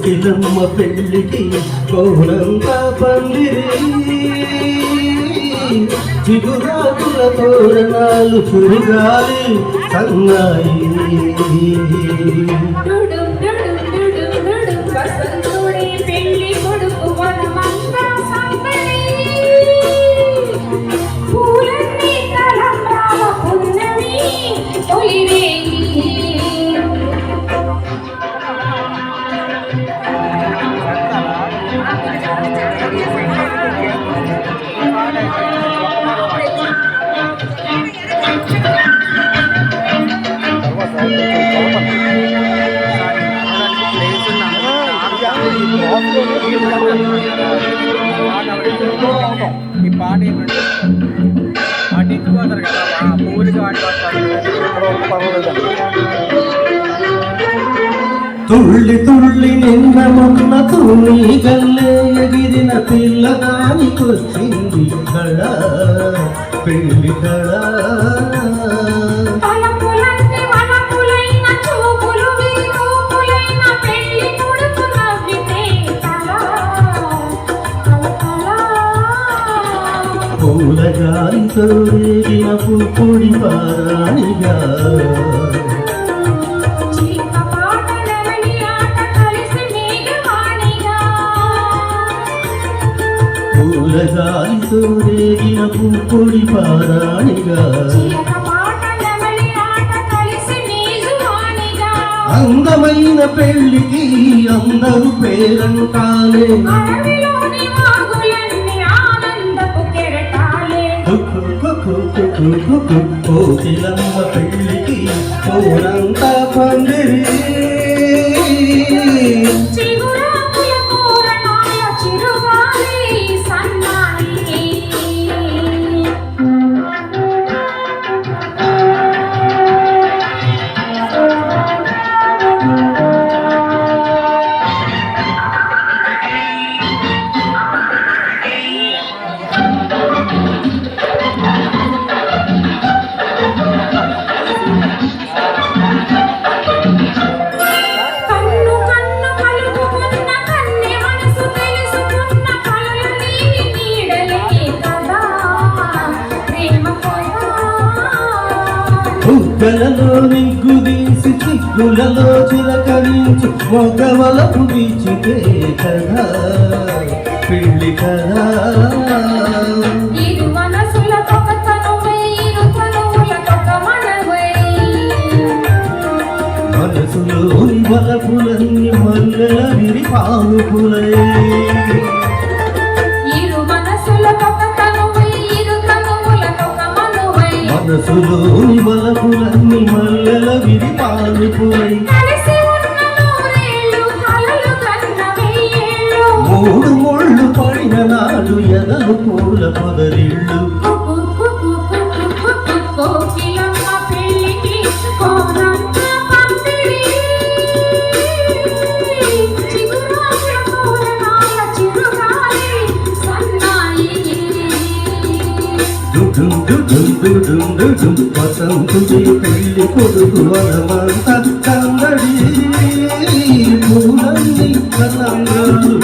కోకిలమ్మ పెళ్ళికి కోనంతా పందిరి చిగురాకుల తోరణాలు చురుగాలి సన్నాయి ఈ పాట ఏంటంటే ఆటిపోతారు కదా పూలుగా ఆడిపోతారు తుళ్ళి తుళ్ళి నిన్న మొన్న తూని గల్లే ఎగిరిన పిల్లగానికొచ్చింది కళ పెళ్లి కళ పూలగాలితో రేగిన పుప్పొడి పారాణిగా పూలగాలితో రేగిన పుప్పొడి పారాణిగా అందమైన పెళ్లికి అందరూ పేరంటాలే కోకిలమ్మ పెళ్ళికి కోనంతా పందిరి బుగ్గలలో నిగ్గుదీసి చిగ్గులలో చిలకరించి మొగవలకు వీచితే కదా పెళ్ళి కదా మనసులోని వలపులన్నీ మల్లెల విరి పాలుపులై మనసులోని వలపులన్నీ మల్లెల విరి పాలుపులై మూడు ముళ్ళు పడిన నాడు ఎదలు పూల పొదరిళ్ళు వసంతుడి పెళ్లి కొడుకు వనమంత కందడి పూలన్నీ కలంగాలు